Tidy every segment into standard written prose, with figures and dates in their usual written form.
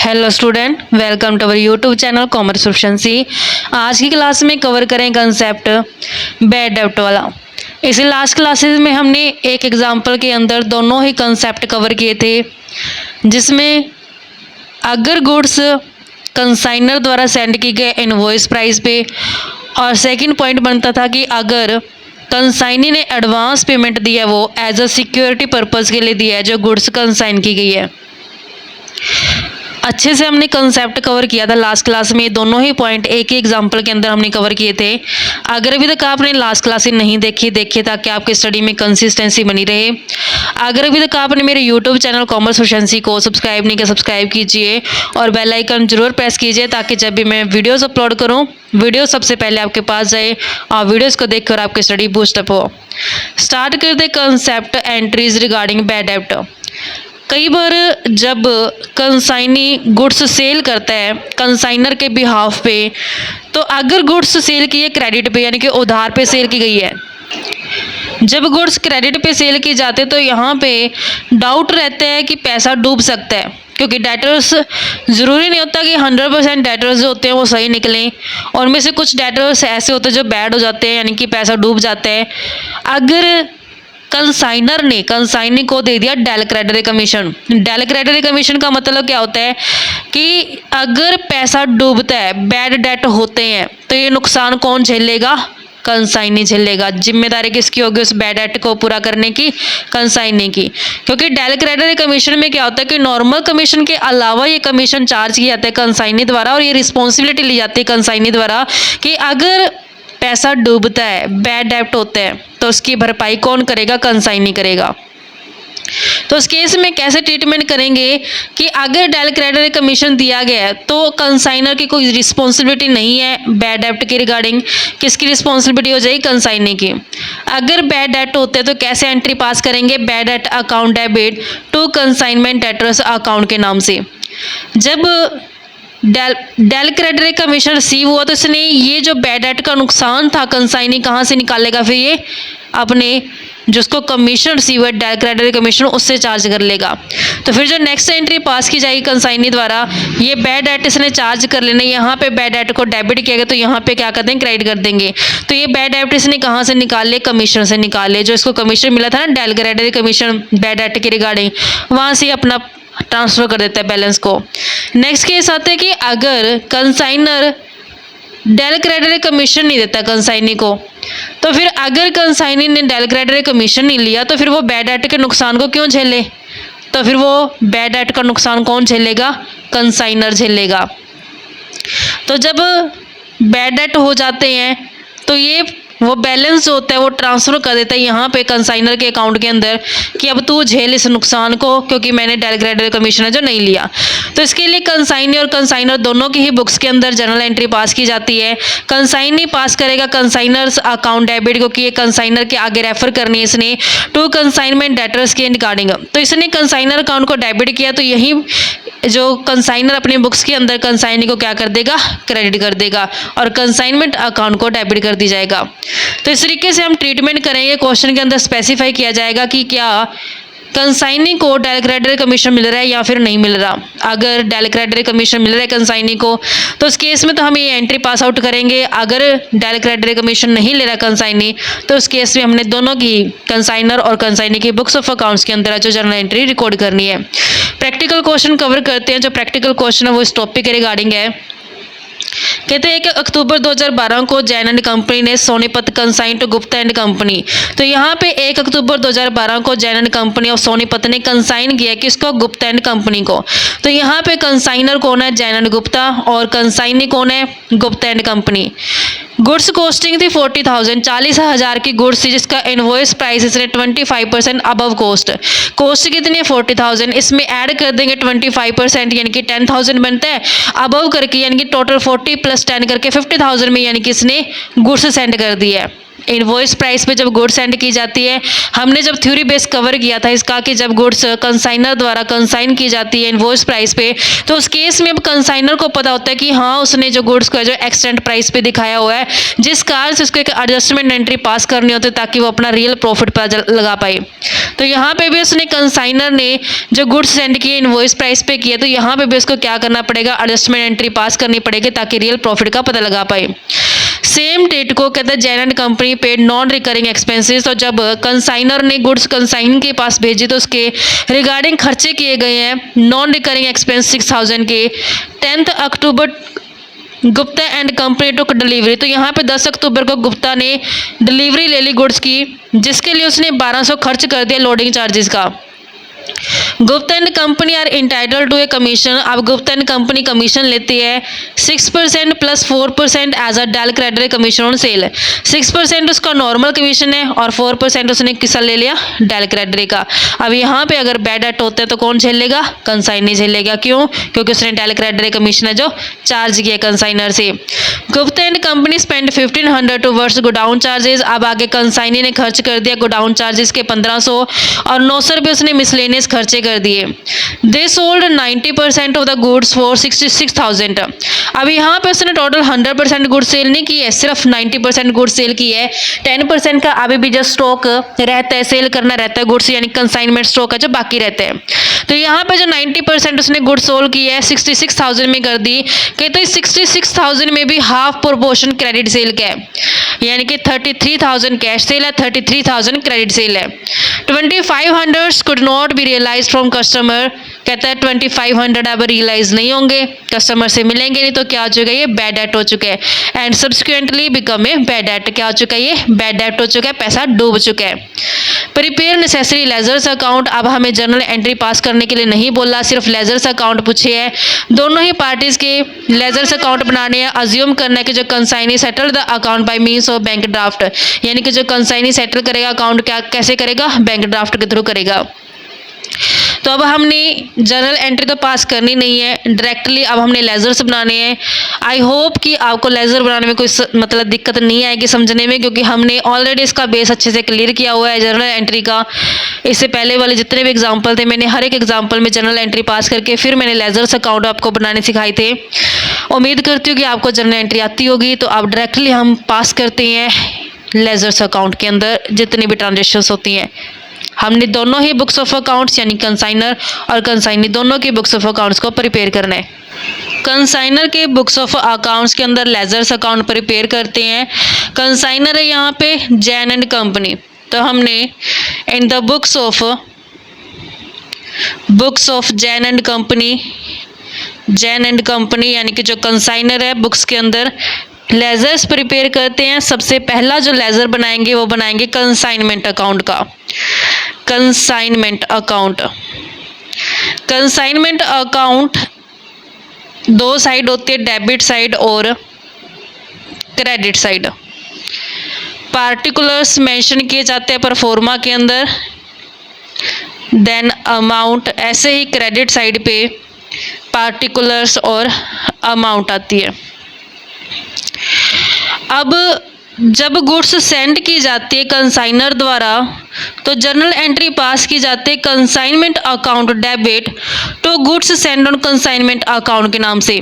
Hello student, welcome to our YouTube channel commerce proficiency. आज की class में cover करें कंसेप्ट बैड डेब्ट वाला। इसी लास्ट क्लासेस में हमने एक एग्जांपल के अंदर दोनों ही कंसेप्ट कवर किए थे, जिसमें अगर गुड्स कंसाइनर द्वारा सेंड की गए इनवॉइस प्राइस पे, और सेकंड पॉइंट बनता था कि अगर कंसाइनी ने एडवांस पेमेंट दिया वो एज अ सिक्योरिटी पर्पज़ के लिए दिया है जो गुड्स कंसाइन की गई है। अच्छे से हमने कंसेप्ट कवर किया था लास्ट क्लास में। दोनों ही पॉइंट एक ही एग्जांपल के अंदर हमने कवर किए थे। अगर अभी तक आपने लास्ट क्लास नहीं देखी ताकि आपकी स्टडी में कंसिस्टेंसी बनी रहे। अगर अभी तक आपने मेरे यूट्यूब चैनल कॉमर्स प्रोफिशिएंसी को सब्सक्राइब नहीं किया, सब्सक्राइब कीजिए और बेल आइकन जरूर प्रेस कीजिए ताकि जब भी मैं वीडियोज़ अपलोड करूँ वीडियो सबसे पहले आपके पास जाए और वीडियोज़ को देखकर आपकी स्टडी बूस्टअप हो। स्टार्ट करते कंसेप्ट एंट्रीज रिगार्डिंग बैड डेब्ट। कई बार जब कंसाइनी गुड्स सेल करता है कंसाइनर के बिहाफ पे, तो अगर गुड्स सेल की है क्रेडिट पे यानी कि उधार पे सेल की गई है, जब गुड्स क्रेडिट पे सेल की जाते तो यहाँ पे डाउट रहता है कि पैसा डूब सकता है, क्योंकि डेटर्स ज़रूरी नहीं होता कि 100% डेटर्स जो होते हैं वो सही निकलें, और उनमें से कुछ डेटर्स ऐसे होते हैं जो बैड हो जाते हैं यानी कि पैसा डूब जाता है। अगर कंसाइनर ने कंसाइनी को दे दिया डेल क्रेडिटरी कमीशन। डेल क्रेडिटरी कमीशन का मतलब क्या होता है कि अगर पैसा डूबता है, बैड डेट होते हैं, तो ये नुकसान कौन झेलेगा? कंसाइनी झेलेगा। जिम्मेदारी किसकी होगी उस बैड डेट को पूरा करने की? कंसाइनी की। क्योंकि डेल क्रेडिटरी कमीशन में क्या होता है कि नॉर्मल कमीशन के अलावा ये कमीशन चार्ज किया जाता है कंसाइनी द्वारा, और ये रिस्पॉन्सिबिलिटी ली जाती है कंसाइनी द्वारा कि अगर पैसा डूबता है, बैड डेब्ट होता है, तो उसकी भरपाई कौन करेगा? कंसाइनी करेगा। तो इस केस में कैसे ट्रीटमेंट करेंगे कि अगर डेल क्रेडिटरी कमीशन दिया गया है तो कंसाइनर की कोई रिस्पॉन्सिबिलिटी नहीं है बैड डेब्ट के रिगार्डिंग। किसकी रिस्पॉन्सिबिलिटी हो जाएगी? कंसाइनी की। अगर बैड डेब्ट होते हैं तो कैसे एंट्री पास करेंगे? बैड डेब्ट account debit to consignment debtors account के नाम से। जब डेल क्रेडिटरी कमीशन रिसीव हुआ तो इसने ये जो बैड डेट का नुकसान था कंसाइनी कहाँ से निकालेगा? फिर ये अपने जिसको कमीशन रिसीव हुआ डेल क्रेडिटरी कमीशन उससे चार्ज कर लेगा। तो फिर जो नेक्स्ट एंट्री पास की जाएगी कंसाइनी द्वारा, ये बैड डेट इसने चार्ज कर लेना। यहाँ पे बैड डेट को डेबिट किया गया तो यहाँ पे क्या कर देंगे? क्रेडिट कर देंगे। तो ये बैड डेट इसने कहाँ से निकाल ले? कमीशन से निकाल ले। जो इसको कमीशन मिला था ना डेल क्रेडिटरी कमीशन बैड डेट के रिगार्डिंग, वहाँ से अपना ट्रांसफ़र कर देता है बैलेंस को। नेक्स्ट केस आता है कि अगर कंसाइनर डेल क्रेडिटरी कमीशन नहीं देता कंसाइनी को, तो फिर अगर कंसाइनी ने डेल क्रेडिटरी कमीशन नहीं लिया तो फिर वो बैड डेट के नुकसान को क्यों झेले? तो फिर वो बैड डेट का नुकसान कौन झेलेगा? कंसाइनर झेलेगा। तो जब बैड डेट हो जाते हैं तो ये वो बैलेंस जो होता है वो ट्रांसफ़र कर देता है यहाँ पे कंसाइनर के अकाउंट के अंदर कि अब तू झेल इस नुकसान को, क्योंकि मैंने डेल क्रेडिटरी कमीशन है जो नहीं लिया। तो इसके लिए कंसाइनी और कंसाइनर दोनों की ही बुक्स के अंदर जर्नल एंट्री पास की जाती है। कंसाइनी पास करेगा कंसाइनर्स अकाउंट डेबिट, क्योंकि ये कंसाइनर के आगे रेफर करनी है इसने टू कंसाइनमेंट डेटर्स के रिगार्डिंग। तो इसने कंसाइनर अकाउंट को डेबिट किया तो यही जो कंसाइनर अपनी बुक्स के अंदर कंसाइनी को क्या कर देगा? क्रेडिट कर देगा, और कंसाइनमेंट अकाउंट को डेबिट कर दी जाएगा। तो इस तरीके से हम ट्रीटमेंट करेंगे। क्वेश्चन के अंदर स्पेसिफाई किया जाएगा कि क्या कंसाइनी को डेल क्रेडिटरी कमीशन मिल रहा है या फिर नहीं मिल रहा। अगर डेल क्रेडिटरी कमीशन मिल रहा है कंसाइनी को तो इस केस में तो हम ये एंट्री पास आउट करेंगे। अगर डेल क्रेडिटरी कमीशन नहीं ले रहा कंसाइनी तो इस केस में हमने दोनों की कंसाइनर और कंसाइनी की बुक्स ऑफ अकाउंट्स के अंदर जो जर्नल एंट्री रिकॉर्ड करनी है। प्रैक्टिकल क्वेश्चन कवर करते हैं। जो प्रैक्टिकल क्वेश्चन है वो इस टॉपिक के रिगार्डिंग है। कहते हैं कि अक्टूबर 2012 को जैन एंड कंपनी ने Sonipat consign to Gupta and company. तो यहाँ पे 1 अक्टूबर 2012 को जैन एंड कंपनी और सोनीपत ने कंसाइन किया किसको? गुप्ता एंड कंपनी को। तो यहाँ पे कंसाइनर कौन है? जैन एंड गुप्ता, और कंसाइनी कौन है? Gupta and company. Goods costing थी 40,000, 40,000 की गुड्स थी जिसका इनवॉइस प्राइस इसने 25% अबव कॉस्ट। कॉस्ट कितनी है? 40,000। इसमें ऐड कर देंगे 25% यानी कि 10,000 बनता है। अबव करके यानी कि टोटल 40 + 10 करके 50,000 में यानी कि इसने गुड्स सेंड कर दिया है। इनवॉइस प्राइस पे जब गुड्स सेंड की जाती है, हमने जब थ्योरी बेस कवर किया था इसका कि जब गुड्स कंसाइनर द्वारा कंसाइन की जाती है इनवॉइस प्राइस पे, तो उस केस में अब कंसाइनर को पता होता है कि हाँ उसने जो गुड्स को जो एक्सटेंट प्राइस पे दिखाया हुआ है, जिस कारण से उसको एक एडजस्टमेंट एंट्री पास करनी होती है ताकि वो अपना रियल प्रॉफिट पता लगा पाए। तो यहाँ पे भी उसने कंसाइनर ने जो गुड्स सेंड किए इनवॉइस प्राइस पे किए, तो यहाँ पे भी उसको क्या करना पड़ेगा, एडजस्टमेंट एंट्री पास करनी पड़ेगी ताकि रियल प्रॉफिट का पता लगा पाए। सेम डेट को कहते हैं Jain and company paid non recurring expenses. तो जब कंसाइनर ने गुड्स कंसाइन के पास भेजी तो उसके रिगार्डिंग खर्चे किए गए हैं नॉन रिकरिंग एक्सपेंस 6000 के। 10 October Gupta and company took delivery. तो यहाँ पे 10 अक्टूबर को गुप्ता ने डिलीवरी ले ली गुड्स की, जिसके लिए उसने 1200 खर्च कर दिया लोडिंग चार्जेस का। Gupta and company are entitle to a commission. अब गुप्ता एंड कंपनी कमीशन लेती है 6% plus 4% as a del credit commission on sale. 6% उसका नॉर्मल कमीशन है और 4% उसने किसका ले लिया, डेल क्रेडिट का। अब यहाँ पे अगर बैड डेट होता है तो कौन झेलेगा, कंसाइनी झेलेगा। क्यों, क्योंकि उसने डेल क्रेडिट कमीशन है जो चार्ज किया कंसाइनर से। Gupta and company spend 1500 towards godown charges. अब आगे कंसाइनी ने खर्च कर दिया गोडाउन चार्जेस के 1500 और 900 रुपये उसने मिसलेनियस खर्चे कर दिए। They sold 90% of the goods for 66,000। अब यहाँ पे उसने टोटल 100% गुड्स सेल नहीं की है, सिर्फ 90% गुड्स सेल की है। 10% का अभी भी जो स्टॉक रहता है, सेल करना रहता है गुड्स, यानी कंसाइनमेंट स्टॉक है जो बाकी रहता है। तो यहाँ पे जो 90% उसने गुड्स सोल्ड की है 66,000 में कर दी। कहते हैं 66,000 में भी हाफ प्रोपोर्शन क्रेडिट सेल का है, यानी कि 33,000 कैश सेल है, 33,000 क्रेडिट सेल है। 2500 could not be realise from customer. कहता है 2500 अब रियलाइज नहीं होंगे, कस्टमर से मिलेंगे नहीं, तो क्या हो चुका है, ये बैड डेट हो चुका है। And subsequently become a bad debt. क्या हो चुका है, ये बैड डेट हो चुका है, पैसा डूब चुका है। Prepare necessary ledgers account. अब हमें जर्नल एंट्री पास करने के लिए नहीं बोला, सिर्फ लेजर्स अकाउंट पूछे है। दोनों ही पार्टीज के लेजर्स अकाउंट बनाने हैं। अज्यूम करना है कि जो consignee settle the account by means of bank draft, यानी कि जो कंसाइनी सेटल करेगा अकाउंट क्या कैसे करेगा, बैंक ड्राफ्ट के थ्रू करेगा। तो अब हमने जर्नल एंट्री तो पास करनी नहीं है, डायरेक्टली अब हमने लेजर्स बनाने हैं। आई होप कि आपको लेजर बनाने में कोई मतलब दिक्कत नहीं आएगी समझने में, क्योंकि हमने ऑलरेडी इसका बेस अच्छे से क्लियर किया हुआ है जर्नल एंट्री का। इससे पहले वाले जितने भी एग्जाम्पल थे, मैंने हर एक एग्जाम्पल में जर्नल एंट्री पास करके फिर मैंने लेजर्स अकाउंट आपको बनाने सिखाए थे। उम्मीद करती हूँ कि आपको जर्नल एंट्री आती होगी। तो अब डायरेक्टली हम पास करते हैं लेजर्स अकाउंट के अंदर जितनी भी ट्रांजेक्शन्स होती हैं। हमने दोनों ही बुक्स ऑफ अकाउंट्स यानी कंसाइनर और कंसाइनी दोनों की बुक्स ऑफ अकाउंट्स को प्रिपेयर करना है। कंसाइनर के बुक्स ऑफ अकाउंट्स के अंदर लेजर्स अकाउंट प्रिपेयर करते हैं। कंसाइनर है यहाँ पे जैन एंड कंपनी। तो हमने in the books of Jain and company यानी कि जो कंसाइनर है बुक्स के अंदर लेजर्स प्रिपेयर करते हैं। सबसे पहला जो लेजर बनाएंगे वो बनाएंगे कंसाइनमेंट अकाउंट का। कंसाइनमेंट अकाउंट दो साइड होती है, डेबिट साइड और क्रेडिट साइड। पार्टिकुलर्स मेंशन किए जाते हैं परफॉर्मा के अंदर, देन अमाउंट। ऐसे ही क्रेडिट साइड पे पार्टिकुलर्स और अमाउंट आती है। अब जब गुड्स सेंड की जाती है कंसाइनर द्वारा तो जर्नल एंट्री पास की जाती है consignment account debit to goods send on consignment account के नाम से।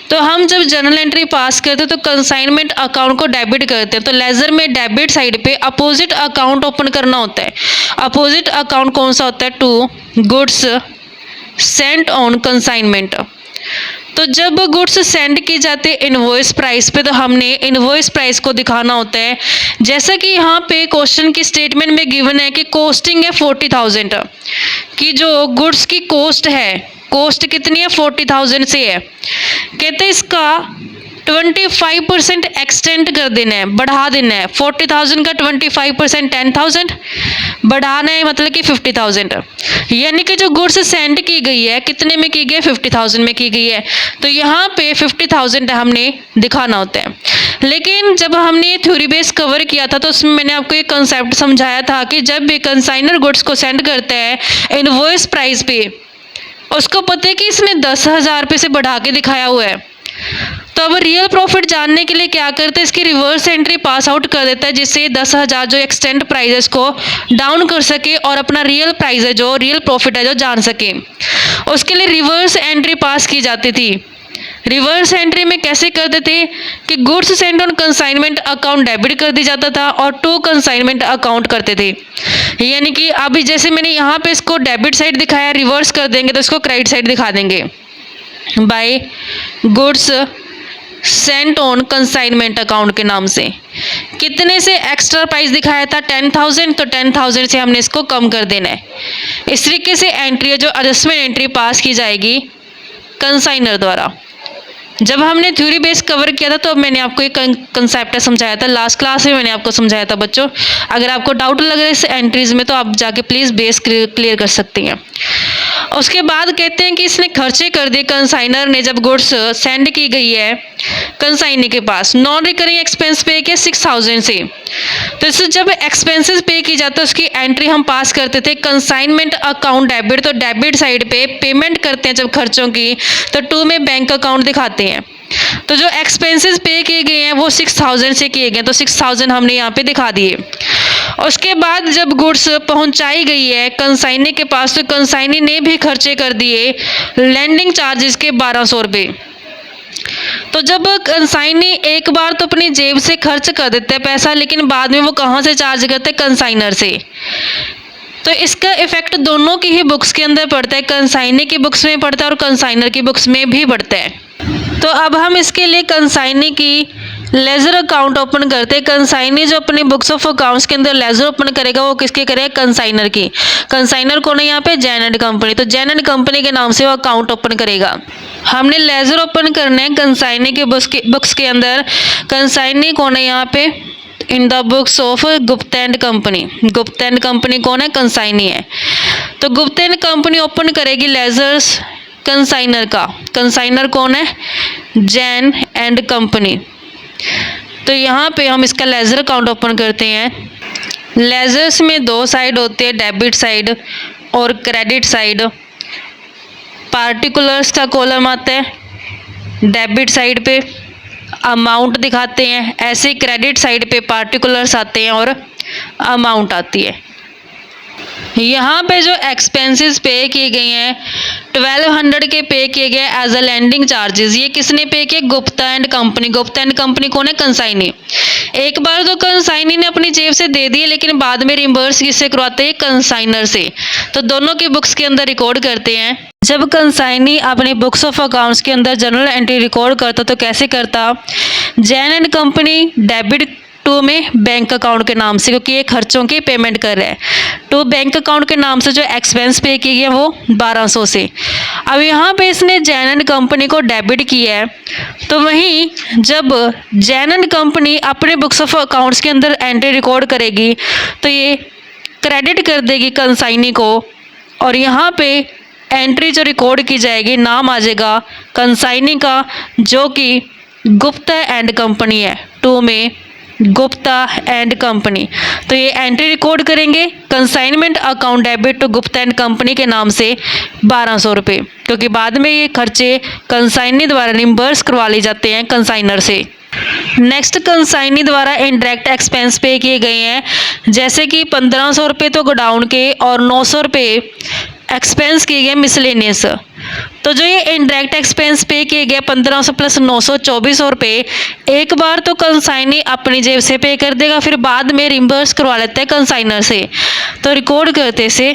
तो हम जब जर्नल एंट्री पास करते हैं तो कंसाइनमेंट अकाउंट को डेबिट करते हैं। तो लेजर में डेबिट साइड पे अपोजिट अकाउंट ओपन करना होता है। अपोजिट अकाउंट कौन सा होता है, to goods sent on consignment. तो जब गुड्स सेंड की जाती है इनवॉइस प्राइस पे, तो हमने इनवॉइस प्राइस को दिखाना होता है। जैसा कि यहाँ पे क्वेश्चन की स्टेटमेंट में गिवन है कि कॉस्टिंग है 40,000 की, जो गुड्स की कॉस्ट है, कॉस्ट कितनी है 40,000 से है। कहते हैं इसका 25% एक्सटेंड कर देना है, बढ़ा देना है। 40,000 का 25% 10,000 बढ़ाना है, मतलब कि 50,000। यानी कि जो गुड्स सेंड की गई है कितने में की गई है, 50,000 में की गई है। तो यहाँ पे 50,000 हमने दिखाना होता है। लेकिन जब हमने थ्योरी बेस कवर किया था तो उसमें मैंने आपको एक कंसेप्ट समझाया था कि जब भी कंसाइनर गुड्स को सेंड करता है इनवॉइस प्राइस पे, उसको पता है कि इसने 10,000 रुपये से बढ़ा के दिखाया हुआ है, तो तो अब रियल प्रॉफिट जानने के लिए क्या करते हैं, इसकी रिवर्स एंट्री पास आउट कर देता है, जिससे 10,000 जो एक्सटेंड प्राइजेस को डाउन कर सके और अपना रियल प्राइस है जो रियल प्रॉफिट है जो जान सके। उसके लिए रिवर्स एंट्री पास की जाती थी। रिवर्स एंट्री में कैसे करते थे कि goods send on consignment account debit कर दी जाता था और टू कंसाइनमेंट अकाउंट करते थे। यानी कि अभी जैसे मैंने यहाँ पे इसको डेबिट साइड दिखाया, रिवर्स कर देंगे तो इसको क्रेडिट साइड दिखा देंगे। By goods sent on consignment account के नाम से कितने से एक्स्ट्रा प्राइस दिखाया था 10,000, तो 10,000 से हमने इसको कम कर देना है। इस तरीके से एंट्री है जो एडजस्टमेंट एंट्री पास की जाएगी कंसाइनर द्वारा। जब हमने थ्योरी बेस कवर किया था तो मैंने आपको एक कंसेप्ट समझाया था, लास्ट क्लास में मैंने आपको समझाया था बच्चों। अगर आपको डाउट लग रहा है इस एंट्रीज में तो आप जाके प्लीज़ बेस क्लियर कर सकते हैं। उसके बाद कहते हैं कि इसने खर्चे कर दिए कंसाइनर ने जब गुड्स सेंड की गई है कंसाइनी के पास। नॉन रिकरिंग एक्सपेंस पे किया 6,000 से, तो इससे जब एक्सपेंसेस पे की जाता है उसकी एंट्री हम पास करते थे कंसाइनमेंट अकाउंट डेबिट। तो डेबिट साइड पे पेमेंट करते हैं जब खर्चों की तो टू में बैंक अकाउंट दिखाते हैं। तो जो एक्सपेंसेस पे किए गए हैं वो 6,000 से किए गए, तो 6,000 हमने यहाँ पे दिखा दिए। उसके बाद जब गुड्स पहुंचाई गई है कंसाइनी के पास तो कंसाइनी ने भी खर्चे कर दिए लैंडिंग चार्जेस के 1,200 रुपये। तो जब कंसाइनी एक बार तो अपनी जेब से खर्च कर देते हैं पैसा, लेकिन बाद में वो कहाँ से चार्ज करते हैं, कंसाइनर से। तो इसका इफेक्ट दोनों की ही बुक्स के अंदर पड़ता है, कंसाइनी की बुक्स में पड़ता है और कंसाइनर की बुक्स में भी पड़ता है। तो अब हम इसके लिए कंसाइनी की लेजर अकाउंट ओपन करते हैं। कंसाइनी जो अपनी बुक्स ऑफ अकाउंट्स के अंदर लेजर ओपन करेगा वो किसके करेगा, कंसाइनर की। कंसाइनर कौन है यहाँ पे, जैन एंड कंपनी। तो जैन एंड कंपनी के नाम से वो अकाउंट ओपन करेगा। हमने लेजर ओपन करना है कंसाइनी के बुक्स के अंदर। कंसाइनी कौन है यहाँ पे, in the books of Gupta and company. Gupta and company कौन है, कंसाइनी है। तो गुप्ता एंड कंपनी ओपन करेगी लेजर्स कंसाइनर का। कंसाइनर कौन है, जैन एंड कंपनी। तो यहाँ पे हम इसका लेजर अकाउंट ओपन करते हैं। लेजर्स में दो साइड होते हैं, डेबिट साइड और क्रेडिट साइड। पार्टिकुलर्स का कॉलम आता है डेबिट साइड पे, अमाउंट दिखाते हैं। ऐसे क्रेडिट साइड पे पार्टिकुलर्स आते हैं और अमाउंट आती है। यहाँ पे जो एक्सपेंसेस पे किए गए हैं 1200 के पे किए गए एज अ लैंडिंग चार्जेस। ये किसने पे किए, Gupta and company. Gupta and company कौन है, कंसाइनी। एक बार तो कंसाइनी ने अपनी जेब से दे दिए, लेकिन बाद में रिम्बर्स किससे करवाते हैं, कंसाइनर से। तो दोनों की बुक्स के अंदर रिकॉर्ड करते हैं। जब कंसाइनी अपने बुक्स ऑफ अकाउंट्स के अंदर जनरल एंट्री रिकॉर्ड करता तो कैसे करता, Jain and company debit to में बैंक अकाउंट के नाम से, क्योंकि ये खर्चों की पेमेंट कर रहे हैं। टू बैंक अकाउंट के नाम से जो एक्सपेंस पे किए गए वो 1,200 से। अब यहाँ पे इसने जैन एंड कंपनी को डेबिट किया है, तो वहीं जब जैन एंड कंपनी अपने बुक्स ऑफ अकाउंट्स के अंदर एंट्री रिकॉर्ड करेगी तो ये क्रेडिट कर देगी कंसाइनी को, और यहाँ पे एंट्री जो रिकॉर्ड की जाएगी नाम आ जाएगा कंसाइनी का, जो कि गुप्ता एंड कंपनी है। टू में गुप्ता एंड कंपनी। तो ये एंट्री रिकॉर्ड करेंगे consignment account debit to Gupta and company के नाम से 1,200 रुपये, क्योंकि बाद में ये खर्चे कंसाइनी द्वारा रिम्बर्स करवा लिए जाते हैं कंसाइनर से। नेक्स्ट कंसाइनी द्वारा इनडायरेक्ट एक्सपेंस पे किए गए हैं, जैसे कि 1,500 रुपये तो गोडाउन के और 900 रुपये एक्सपेंस किए गए मिसलेनियस। तो जो ये इनडायरेक्ट एक्सपेंस पे किए गए 1,500 प्लस 900 2,400 रुपये एक बार तो कंसाइनी अपनी जेब से पे कर देगा, फिर बाद में रिम्बर्स करवा लेते हैं कंसाइनर से। तो रिकॉर्ड करते से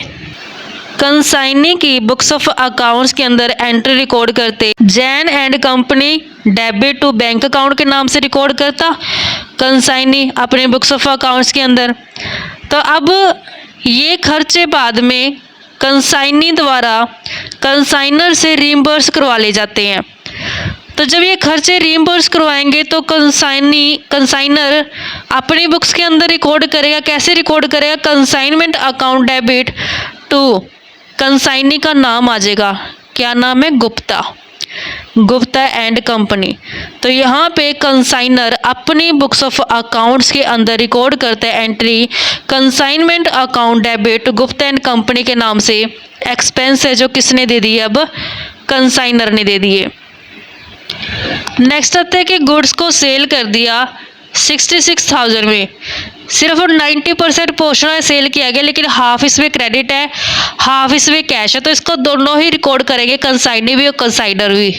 कंसाइनी की बुक्स ऑफ अकाउंट्स के अंदर एंट्री रिकॉर्ड करते Jain and company debit to bank account के नाम से रिकॉर्ड करता कंसाइनी अपने बुक्स ऑफ अकाउंट्स के अंदर। तो अब ये खर्चे बाद में कंसाइनी द्वारा कंसाइनर से रीइंबर्स करवा ले जाते हैं। तो जब ये खर्चे रीइंबर्स करवाएंगे तो कंसाइनर अपनी बुक्स के अंदर रिकॉर्ड करेगा। कैसे रिकॉर्ड करेगा, consignment account debit to consignee का नाम आ जाएगा, क्या नाम है, गुप्ता एंड कंपनी। तो यहाँ पे कंसाइनर अपनी बुक्स ऑफ अकाउंट्स के अंदर रिकॉर्ड करते हैं entry consignment account debit Gupta and company के नाम से। एक्सपेंस है जो किसने दे दिए, अब कंसाइनर ने दे दिए। नेक्स्ट आता है कि गुड्स को सेल कर दिया 66,000 में, सिर्फ 90% पोर्शन है सेल किया गया, लेकिन हाफ इसमें क्रेडिट है, हाफ इसमें कैश है, तो इसको दोनों ही रिकॉर्ड करेंगे, कंसाइनी भी और कंसाइनर भी।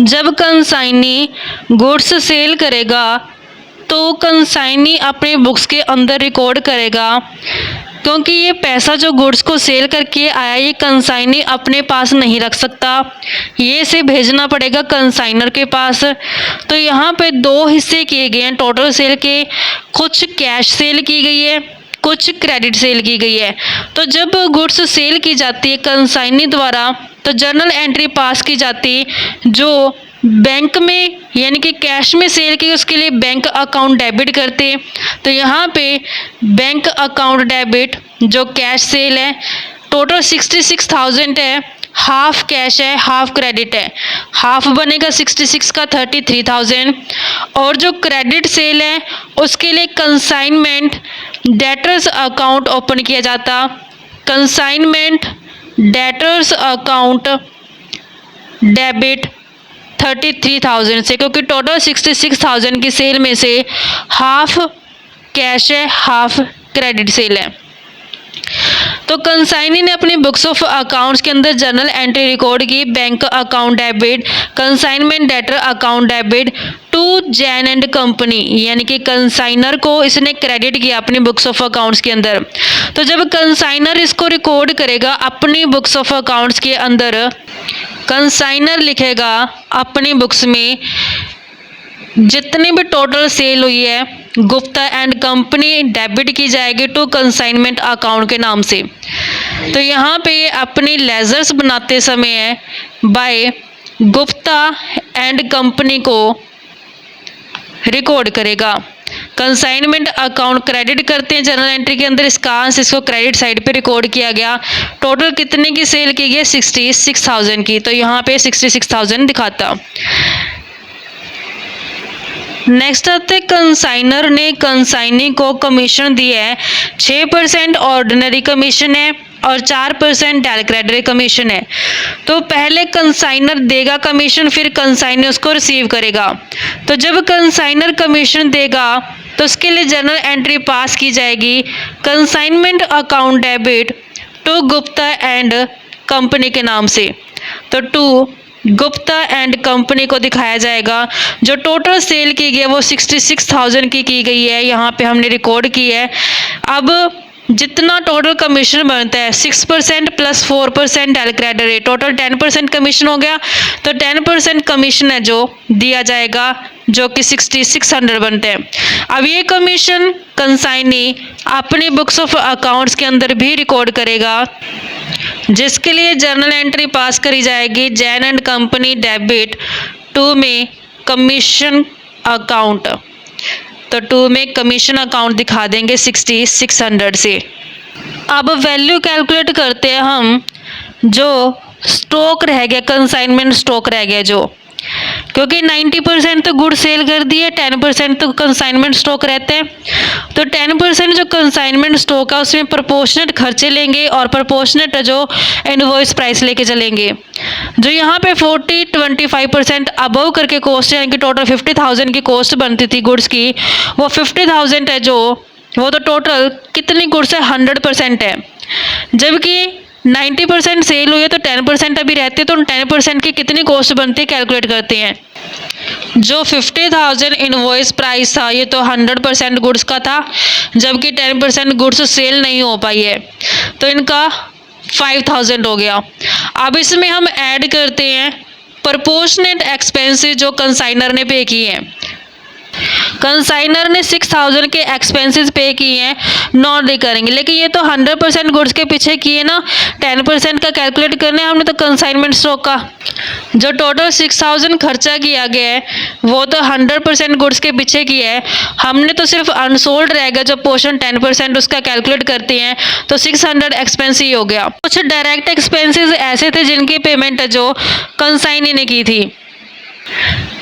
जब कंसाइनी गुड्स सेल करेगा तो कंसाइनी अपने बुक्स के अंदर रिकॉर्ड करेगा, क्योंकि ये पैसा जो गुड्स को सेल करके आया ये कंसाइनी अपने पास नहीं रख सकता, ये इसे भेजना पड़ेगा कंसाइनर के पास। तो यहाँ पे दो हिस्से किए गए हैं टोटल सेल के, कुछ कैश सेल की गई है, कुछ क्रेडिट सेल की गई है। तो जब गुड्स सेल की जाती है कंसाइनी द्वारा तो जर्नल एंट्री पास की जाती है, जो बैंक में यानी कि कैश में सेल की उसके लिए बैंक अकाउंट डेबिट करते। तो यहाँ पे बैंक अकाउंट डेबिट जो कैश सेल है टोटल 66,000 है, हाफ कैश है हाफ क्रेडिट है, हाफ बनेगा 66 का 33,000। और जो क्रेडिट सेल है उसके लिए कंसाइनमेंट डेटर्स अकाउंट ओपन किया जाता, कंसाइनमेंट डेटर्स अकाउंट डेबिट 33,000 से, क्योंकि टोटल 66,000 की सेल में से हाफ कैश है हाफ क्रेडिट सेल है। तो कंसाइनी ने अपनी बुक्स ऑफ अकाउंट्स के अंदर जर्नल एंट्री रिकॉर्ड की, bank account debit consignment debtor account debit to Jain and company, यानी कि कंसाइनर को इसने क्रेडिट किया अपनी बुक्स ऑफ अकाउंट्स के अंदर। तो जब कंसाइनर इसको रिकॉर्ड करेगा अपनी बुक्स ऑफ अकाउंट्स के अंदर, कंसाइनर लिखेगा अपनी बुक्स में जितनी भी टोटल सेल हुई है गुप्ता एंड कंपनी डेबिट की जाएगी टू कंसाइनमेंट अकाउंट के नाम से। तो यहाँ पे ये अपनी लेजर्स बनाते समय है बाय गुप्ता एंड कंपनी को रिकॉर्ड करेगा। कंसाइनमेंट अकाउंट क्रेडिट करते हैं जर्नल एंट्री के अंदर, इसका अंश इसको क्रेडिट साइड पे रिकॉर्ड किया गया। टोटल कितने की सेल की गई 66,000 की, तो यहाँ पे 66,000 दिखाता। नेक्स्ट आते हैं कंसाइनर ने कंसाइनी को कमीशन दिया है, 6% ऑर्डिनरी कमीशन है और 4% डायल क्रेडिट कमीशन है। तो पहले कंसाइनर देगा कमीशन, फिर कंसाइनी उसको रिसीव करेगा। तो जब कंसाइनर कमीशन देगा तो उसके लिए जर्नल एंट्री पास की जाएगी, consignment account debit to Gupta and company के नाम से। तो टू गुप्ता एंड कंपनी को दिखाया जाएगा। जो टोटल सेल की गई है वो 66,000 की गई है, यहाँ पे हमने रिकॉर्ड की है। अब जितना टोटल कमीशन बनता है 6% प्लस 4% डायल क्रेडिट है, टोटल 10% कमीशन हो गया। तो 10% कमीशन है जो दिया जाएगा, जो कि 6600 बनते हैं। अब ये कमीशन कंसाइनी अपनी बुक्स ऑफ अकाउंट्स के अंदर भी रिकॉर्ड करेगा, जिसके लिए जर्नल एंट्री पास करी जाएगी Jain and company debit to में कमीशन अकाउंट। तो टू में कमीशन अकाउंट दिखा देंगे 6600 से। अब वैल्यू कैलकुलेट करते हैं हम, जो स्टॉक रह गया कंसाइनमेंट स्टॉक रह गया जो, क्योंकि 90% तो गुड सेल कर दिए, 10% तो कंसाइनमेंट स्टॉक रहते हैं। तो 10% जो कंसाइनमेंट स्टॉक है उसमें प्रोपोर्शनेट खर्चे लेंगे और प्रोपोर्शनेट जो इनवॉइस प्राइस लेके चलेंगे। जो यहाँ पे 40-25% अबव करके कॉस्ट है, यानी कि टोटल 50,000 की कॉस्ट बनती थी गुड्स की, वो 50,000 है जो, वो तो टोटल कितनी गुड्स है 100% है। जबकि 90% सेल हुई है तो 10% अभी रहते हैं, तो 10% की कितनी कॉस्ट बनती है कैलकुलेट करते हैं। जो 50,000 इनवॉइस प्राइस था ये तो 100% गुड्स का था, जबकि 10% गुड्स सेल नहीं हो पाई है, तो इनका 5,000 हो गया। अब इसमें हम ऐड करते हैं प्रोपोर्शनेट एक्सपेंसेस जो कंसाइनर ने पे किए हैं। कंसाइनर ने 6,000 के एक्सपेंसेस पे किए हैं नॉन रिकरिंग, लेकिन ये तो 100% गुड्स के पीछे किए ना, 10% का कैलकुलेट करने हमने तो कंसाइनमेंट स्टॉक का। जो टोटल 6,000 खर्चा किया गया है वो तो 100% गुड्स के पीछे किया है, हमने तो सिर्फ अनसोल्ड रहेगा जो पोर्शन 10% उसका कैलकुलेट करते हैं, तो 600 एक्सपेंस ही हो गया। कुछ डायरेक्ट एक्सपेंसेस ऐसे थे जिनकी पेमेंट जो कंसाइनी ने की थी,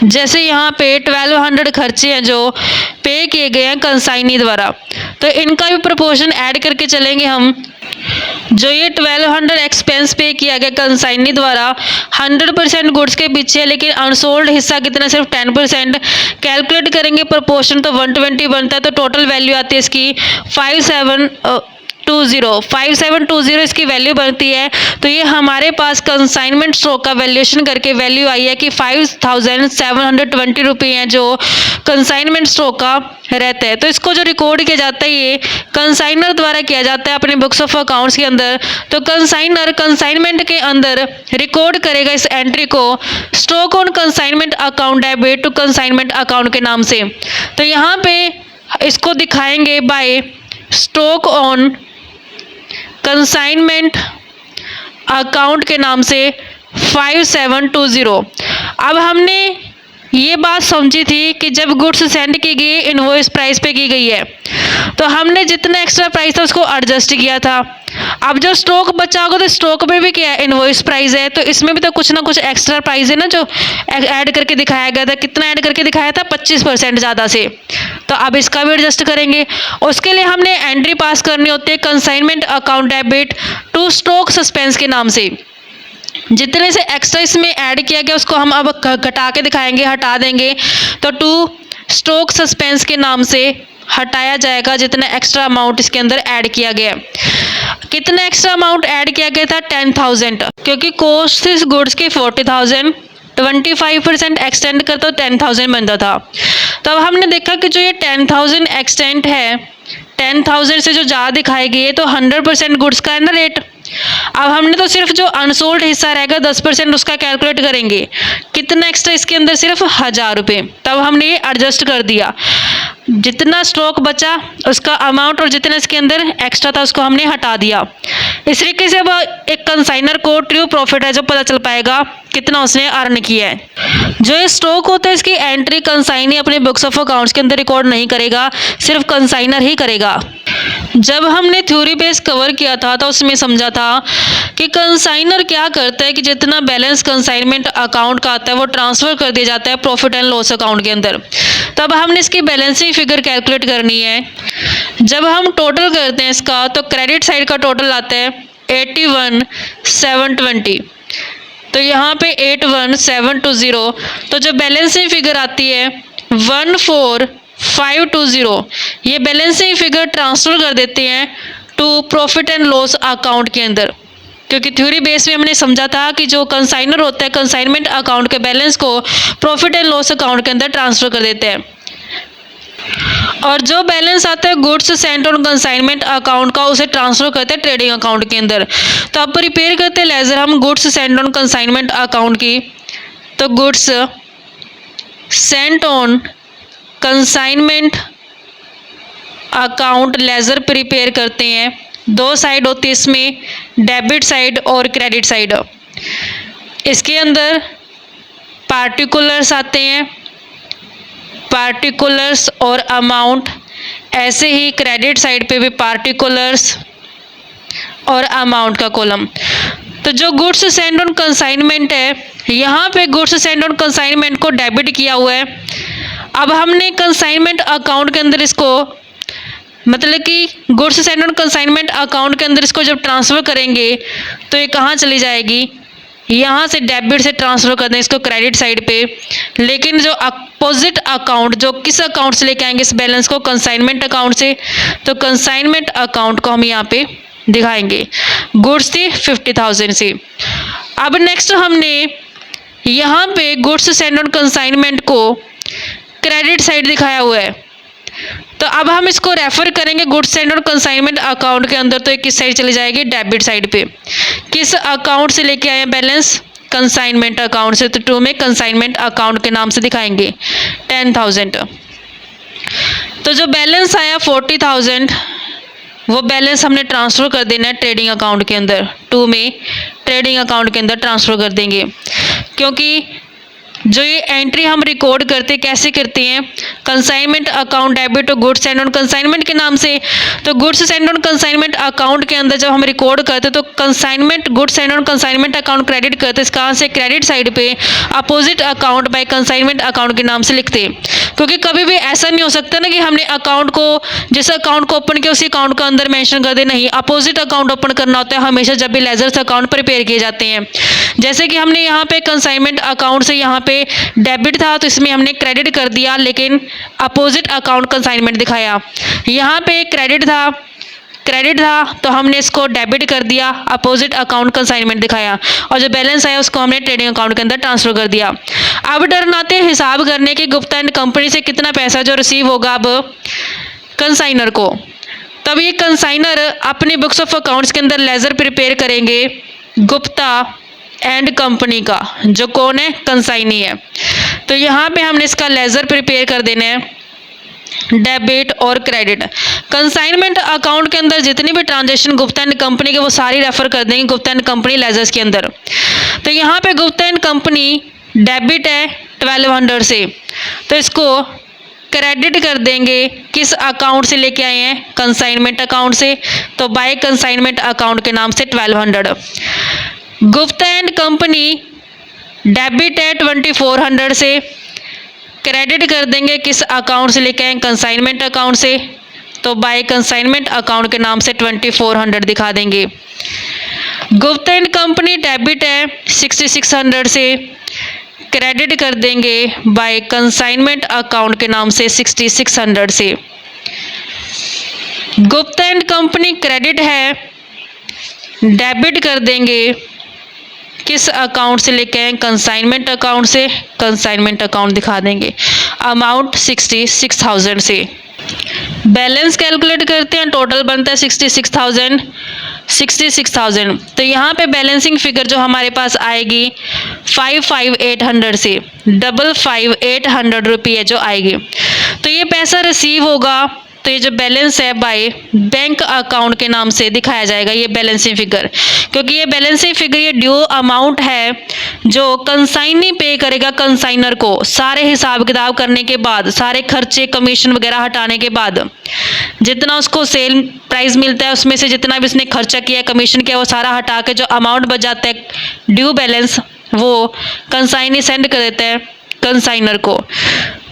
जैसे यहाँ पे 1200 खर्चे हैं जो पे किए गए हैं कंसाइनी द्वारा, तो इनका भी प्रोपोर्शन ऐड करके चलेंगे हम। जो ये 1200 एक्सपेंस पे किया गया कंसाइनी द्वारा 100% गुड्स के पीछे है, लेकिन अनसोल्ड हिस्सा कितना, सिर्फ 10%। कैलकुलेट करेंगे प्रोपोर्शन तो 120 बनता है, तो टोटल वैल्यू आती है इसकी 5720 इसकी वैल्यू बनती है। तो ये हमारे पास कंसाइनमेंट स्टॉक का वैल्यूएशन करके वैल्यू आई है कि 5720 रुपये हैं जो कंसाइनमेंट स्टॉक का रहता है। तो इसको जो रिकॉर्ड किया जाता है ये कंसाइनर द्वारा किया जाता है अपने बुक्स ऑफ अकाउंट्स के अंदर। तो कंसाइनर कंसाइनमेंट के अंदर रिकॉर्ड करेगा इस एंट्री को stock on consignment account debit to consignment account के नाम से। तो यहाँ पे इसको दिखाएंगे by stock on consignment account के नाम से 5720। अब हमने ये बात समझी थी कि जब गुड्स सेंड की गई इनवॉइस प्राइस पे की गई है तो हमने जितना एक्स्ट्रा प्राइस था उसको एडजस्ट किया था। अब जो स्टॉक बचा होगा तो स्टॉक में भी क्या है, इनवॉइस प्राइस है, तो इसमें भी तो कुछ ना कुछ एक्स्ट्रा प्राइस है ना जो ऐड करके दिखाया गया था। कितना ऐड करके दिखाया था, 25% ज़्यादा से। तो अब इसका भी एडजस्ट करेंगे। उसके लिए हमने एंट्री पास करनी होती है consignment account debit to stock suspense के नाम से। जितने से एक्स्ट्रा इसमें ऐड किया गया उसको हम अब घटा के दिखाएंगे, हटा देंगे। तो टू स्टॉक सस्पेंस के नाम से हटाया जाएगा जितना एक्स्ट्रा अमाउंट इसके अंदर ऐड किया गया। कितना एक्स्ट्रा अमाउंट ऐड किया गया था, 10,000, क्योंकि कॉस्ट इस गुड्स की 40,000, 25% एक्सटेंड कर तो 10,000 बनता था। तो अब हमने देखा कि जो ये 10,000 एक्सटेंड है, 10,000 से जो ज़्यादा दिखाई गई है तो 100% गुड्स का है ना रेट। अब हमने तो सिर्फ जो अनसोल्ड हिस्सा रहेगा 10% उसका कैलकुलेट करेंगे। कितना एक्स्ट्रा इसके अंदर, सिर्फ 1000 रुपये। तब हमने ये एडजस्ट कर दिया, जितना स्टॉक बचा उसका अमाउंट और जितना इसके अंदर एक्स्ट्रा था उसको हमने हटा दिया। इस तरीके से अब एक कंसाइनर को ट्रू प्रॉफिट है जो पता चल पाएगा कितना उसने अर्न किया है। जो ये स्टॉक होता है इसकी एंट्री कंसाइनी अपने बुक्स ऑफ अकाउंट्स के अंदर रिकॉर्ड नहीं करेगा, सिर्फ कंसाइनर ही करेगा। जब हमने थ्योरी बेस कवर किया था तो उसमें समझा था कि कंसाइनर क्या करता है कि जितना बैलेंस कंसाइनमेंट अकाउंट का आता है वो ट्रांसफ़र कर दिया जाता है प्रॉफिट एंड लॉस अकाउंट के अंदर। तब हमने इसकी बैलेंसिंग फिगर कैलकुलेट करनी है। जब हम टोटल करते हैं इसका तो क्रेडिट साइड का टोटल आता है 81,720। तो यहाँ पे 81,720, तो जो बैलेंसिंग फिगर आती है 14,520, ये बैलेंसिंग फिगर ट्रांसफ़र कर देते हैं to profit and loss account के अंदर। क्योंकि थ्योरी बेस में हमने समझा था कि जो कंसाइनर होता है कंसाइनमेंट अकाउंट के बैलेंस को प्रॉफिट एंड लॉस अकाउंट के अंदर ट्रांसफ़र कर देते हैं, और जो बैलेंस आता है goods sent on consignment account का उसे ट्रांसफ़र करते हैं ट्रेडिंग अकाउंट के अंदर। तो अब प्रिपेयर करते हैं लेजर हम goods sent on consignment account की। तो goods sent on consignment account laser prepare करते हैं। दो साइड होती है इसमें, डेबिट साइड और क्रेडिट साइड। इसके अंदर पार्टिकुलर्स आते हैं, पार्टिकुलर्स और अमाउंट। ऐसे ही क्रेडिट साइड पे भी पार्टिकुलर्स और अमाउंट का कॉलम। तो जो गुड्स सेंड ऑन कंसाइनमेंट है, यहाँ पे गुड्स सेंड ऑन कंसाइनमेंट को डेबिट किया हुआ है। अब हमने कंसाइनमेंट अकाउंट के अंदर इसको, मतलब कि goods send on consignment account के अंदर इसको जब ट्रांसफ़र करेंगे तो ये कहाँ चली जाएगी, यहाँ से डेबिट से ट्रांसफ़र कर दें इसको क्रेडिट साइड पे। लेकिन जो अपोजिट अकाउंट, जो किस अकाउंट से लेके आएंगे इस बैलेंस को, कंसाइनमेंट अकाउंट से। तो कंसाइनमेंट अकाउंट को हम यहाँ पे दिखाएंगे गुड्स थी 50,000 से। अब नेक्स्ट हमने यहाँ पे गुड्स सेंड ऑन कंसाइनमेंट को क्रेडिट साइड दिखाया हुआ है। तो अब हम इसको रेफर करेंगे goods send on consignment account के अंदर, तो ये किस साइड चली जाएगी, डेबिट साइड पे। किस अकाउंट से लेके आए हैं बैलेंस, कंसाइनमेंट अकाउंट से। तो टू में कंसाइनमेंट अकाउंट के नाम से दिखाएंगे 10,000। तो जो बैलेंस आया 40,000 वो बैलेंस हमने ट्रांसफ़र कर देना है ट्रेडिंग अकाउंट के अंदर। टू में ट्रेडिंग अकाउंट के अंदर ट्रांसफ़र कर देंगे, क्योंकि जो ये एंट्री हम रिकॉर्ड करते कैसे करते हैं, कंसाइनमेंट अकाउंट डेबिट और गुड्स सेंड ऑन कंसाइनमेंट के नाम से। तो goods send on consignment account के अंदर जब हम रिकॉर्ड करते तो consignment goods send on consignment account credit करते, कहाँ से, क्रेडिट साइड पे opposite account by consignment account के नाम से लिखते। क्योंकि कभी भी ऐसा नहीं हो सकता ना कि हमने अकाउंट को, जिस अकाउंट को ओपन किया उसी अकाउंट का अंदर मेंशन कर दे। नहीं, अपोजिट अकाउंट ओपन करना होता है हमेशा जब भी लेजर्स अकाउंट प्रिपेयर किए जाते हैं। जैसे कि हमने यहाँ पे कंसाइनमेंट अकाउंट से यहाँ पे डेबिट था तो इसमें हमने क्रेडिट कर दिया, लेकिन अपोजिट अकाउंट कंसाइनमेंट दिखाया। यहाँ पे क्रेडिट था तो हमने इसको डेबिट कर दिया, अपोजिट अकाउंट कंसाइनमेंट दिखाया, और जो बैलेंस आया उसको हमने ट्रेडिंग अकाउंट के अंदर ट्रांसफर कर दिया। अब टर्न आते हैं हिसाब करने की गुप्ता एंड कंपनी से कितना पैसा जो रिसीव होगा अब कंसाइनर को। तब ये कंसाइनर अपनी बुक्स ऑफ अकाउंट्स के अंदर लेजर प्रिपेयर करेंगे गुप्ता एंड कंपनी का, जो कौन है, कंसाइनी है। तो यहाँ पे हमने इसका लेजर प्रिपेयर कर देना है, डेबिट और क्रेडिट। कंसाइनमेंट अकाउंट के अंदर जितनी भी ट्रांजैक्शन गुप्ता एंड कंपनी के वो सारी रेफर कर देंगे गुप्ता एंड कंपनी लेजर्स के अंदर। तो यहाँ पे गुप्ता एंड कंपनी डेबिट है 1200 से, तो इसको क्रेडिट कर देंगे किस अकाउंट से लेके आए हैं, कंसाइनमेंट अकाउंट से, तो बाय कंसाइनमेंट अकाउंट के नाम से 1200। गुप्ता एंड कंपनी डेबिट है 2400 से, क्रेडिट कर देंगे किस अकाउंट से लेके आए, कंसाइनमेंट अकाउंट से, तो बाय कंसाइनमेंट अकाउंट के नाम से 2400 दिखा देंगे। गुप्ता एंड कंपनी डेबिट है 6600 से, क्रेडिट कर देंगे बाय कंसाइनमेंट अकाउंट के नाम से 6600 से। गुप्ता एंड कंपनी क्रेडिट है, डेबिट कर देंगे किस अकाउंट से लेके आए, कंसाइनमेंट अकाउंट से, कंसाइनमेंट अकाउंट दिखा देंगे, अमाउंट 66,000 से। बैलेंस कैलकुलेट करते हैं, टोटल बनता है 66,000। तो यहाँ पे बैलेंसिंग फिगर जो हमारे पास आएगी 55,800 से, 55,800 रुपये जो आएगी। तो ये पैसा रिसीव होगा, तो ये जो बैलेंस है बाय बैंक अकाउंट के नाम से दिखाया जाएगा, ये बैलेंसिंग फिगर, क्योंकि ये बैलेंसिंग फिगर ये ड्यू अमाउंट है जो कंसाइनी पे करेगा कंसाइनर को, सारे हिसाब किताब करने के बाद, सारे खर्चे कमीशन वगैरह हटाने के बाद, जितना उसको सेल प्राइस मिलता है उसमें से जितना भी उसने खर्चा किया, कमीशन किया, वो सारा हटा के जो अमाउंट बच जाता है ड्यू बैलेंस, वो कंसाइनी सेंड कर देता है कंसाइनर को।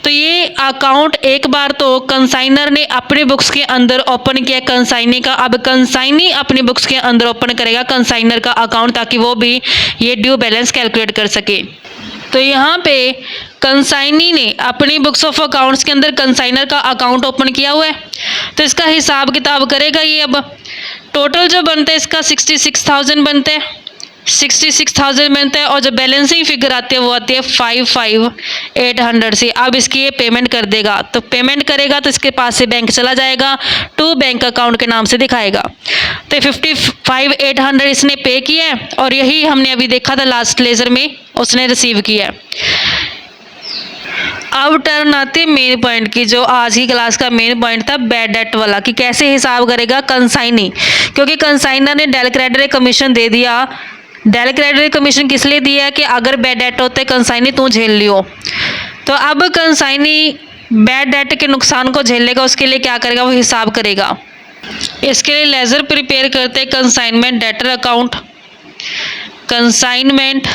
तो ये अकाउंट एक बार तो कंसाइनर ने अपनी बुक्स के अंदर ओपन किया कंसाइनी का, अब कंसाइनी अपनी बुक्स के अंदर ओपन करेगा कंसाइनर का अकाउंट, ताकि वो भी ये ड्यू बैलेंस कैलकुलेट कर सके। तो यहाँ पे कंसाइनी ने अपनी बुक्स ऑफ अकाउंट्स के अंदर कंसाइनर का अकाउंट ओपन किया हुआ है, तो इसका हिसाब किताब करेगा ये। अब टोटल जो बनता है इसका 66,000 बनता है, 66,000 बनता है, और जो बैलेंसिंग फिगर आती है वो आती है 55,800 से। अब इसकी ये पेमेंट कर देगा, तो पेमेंट करेगा तो इसके पास से बैंक चला जाएगा, टू बैंक अकाउंट के नाम से दिखाएगा। तो 55,800 इसने पे किया है, और यही हमने अभी देखा था लास्ट लेजर में उसने रिसीव किया है। अब टर्न आते मेन पॉइंट की, जो आज की क्लास का मेन पॉइंट था बैड डेट वाला, कि कैसे हिसाब करेगा कंसाइनी, क्योंकि कंसाइनर ने डेल क्रेडिट कमीशन दे दिया। डेल क्रेडिट कमीशन किस लिए दिया है कि अगर बैड डेट होते है कंसाइनी तू झेल लियो। तो अब कंसाइनी बैड डेट के नुकसान को झेलेगा, उसके लिए क्या करेगा, वो हिसाब करेगा। इसके लिए लेजर प्रिपेयर करते हैं consignment debtor account, consignment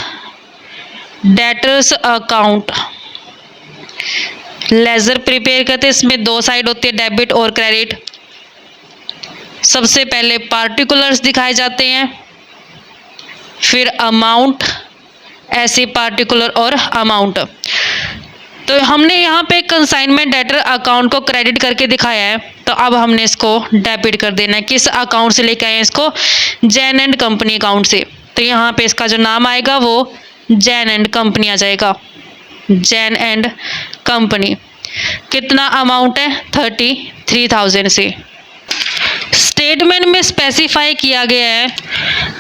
debtors account laser prepare करते हैं। इसमें दो साइड होती है, डेबिट और क्रेडिट। सबसे पहले पार्टिकुलर्स दिखाए जाते हैं, फिर अमाउंट, ऐसे पार्टिकुलर और अमाउंट। तो हमने यहाँ पे कंसाइनमेंट डेटर अकाउंट को क्रेडिट करके दिखाया है, तो अब हमने इसको डेबिट कर देना है। किस अकाउंट से लेके आए हैं इसको, जैन एंड कंपनी अकाउंट से। तो यहाँ पे इसका जो नाम आएगा वो जैन एंड कंपनी आ जाएगा, जैन एंड कंपनी। कितना अमाउंट है, 33,000 से। स्टेटमेंट में स्पेसिफाई किया गया है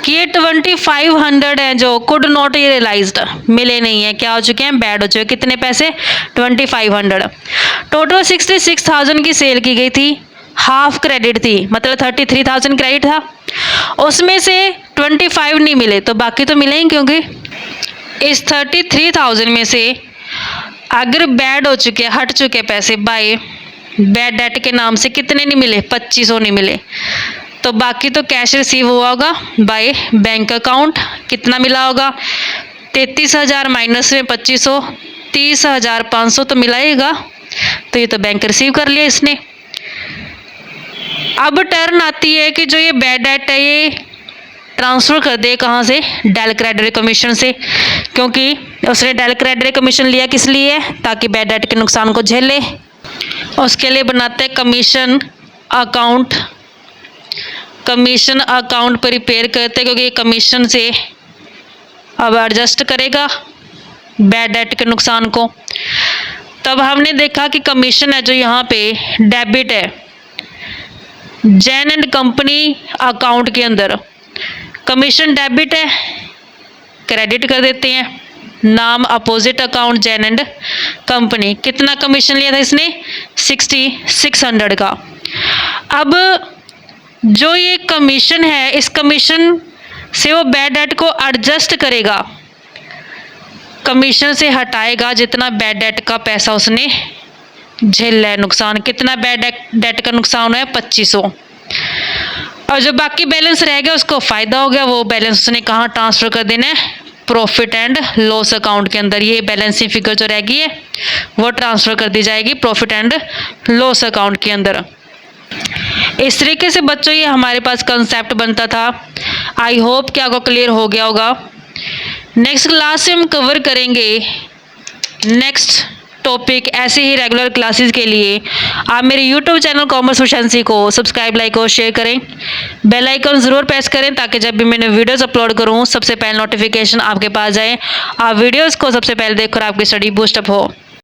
कि ये 2500 है जो कुड नॉट रियलाइज्ड, मिले नहीं है, क्या हो चुके हैं, बैड हो चुके हैं। कितने पैसे, 2500। टोटल 66,000 की सेल की गई थी, हाफ क्रेडिट थी, मतलब 33,000 क्रेडिट था, उसमें से 25 नहीं मिले, तो बाकी तो मिले ही, क्योंकि इस 33,000 में से अगर बैड हो चुके, हट चुके पैसे बाय बैड डेट के नाम से, कितने नहीं मिले, 2500 नहीं मिले, तो बाकी तो कैश रिसीव हुआ होगा बाय बैंक अकाउंट। कितना मिला होगा, 33,000 माइनस में 2500, 30,500 तो मिलाएगा। तो ये तो बैंक रिसीव कर लिया इसने। अब टर्न आती है कि जो ये बैड डेट है ये ट्रांसफ़र कर दे कहाँ से, डेल क्रेडिट कमीशन से, क्योंकि उसने डेल क्रेडिट कमीशन लिया किस लिए, ताकि बैड डेट के नुकसान को झेले। उसके लिए बनाते हैं commission account, commission account prepare करते हैं, क्योंकि ये कमीशन से अब एडजस्ट करेगा बैड डेट के नुकसान को। तब हमने देखा कि कमीशन है जो यहाँ पे डेबिट है, जैन एंड कंपनी अकाउंट के अंदर कमीशन डेबिट है, क्रेडिट कर देते हैं, नाम opposite account Jain and company. कितना कमीशन लिया था इसने, 6600 का। अब जो ये कमीशन है, इस कमीशन से वो बैड डेट को एडजस्ट करेगा, कमीशन से हटाएगा जितना बैड डेट का पैसा उसने झेला है नुकसान। कितना बैड डेट का नुकसान है, 2500। और जो बाकी बैलेंस रह गया उसको फ़ायदा हो गया, वो बैलेंस उसने कहाँ ट्रांसफ़र कर देना है, प्रॉफिट एंड लॉस अकाउंट के अंदर। ये बैलेंसिंग फिगर जो रह गई है वो ट्रांसफ़र कर दी जाएगी प्रॉफिट एंड लॉस अकाउंट के अंदर। इस तरीके से बच्चों ये हमारे पास कंसेप्ट बनता था। आई होप कि आपको क्लियर हो गया होगा। नेक्स्ट क्लास से हम कवर करेंगे नेक्स्ट टॉपिक। ऐसे ही रेगुलर क्लासेस के लिए आप मेरे यूट्यूब चैनल कॉमर्स प्रोficiency को सब्सक्राइब, लाइक और शेयर करें। बेल आइकन ज़रूर प्रेस करें ताकि जब भी मैंने वीडियोस अपलोड करूं सबसे पहले नोटिफिकेशन आपके पास जाए, आप वीडियोस को सबसे पहले देखकर आपकी स्टडी बूस्टअप हो।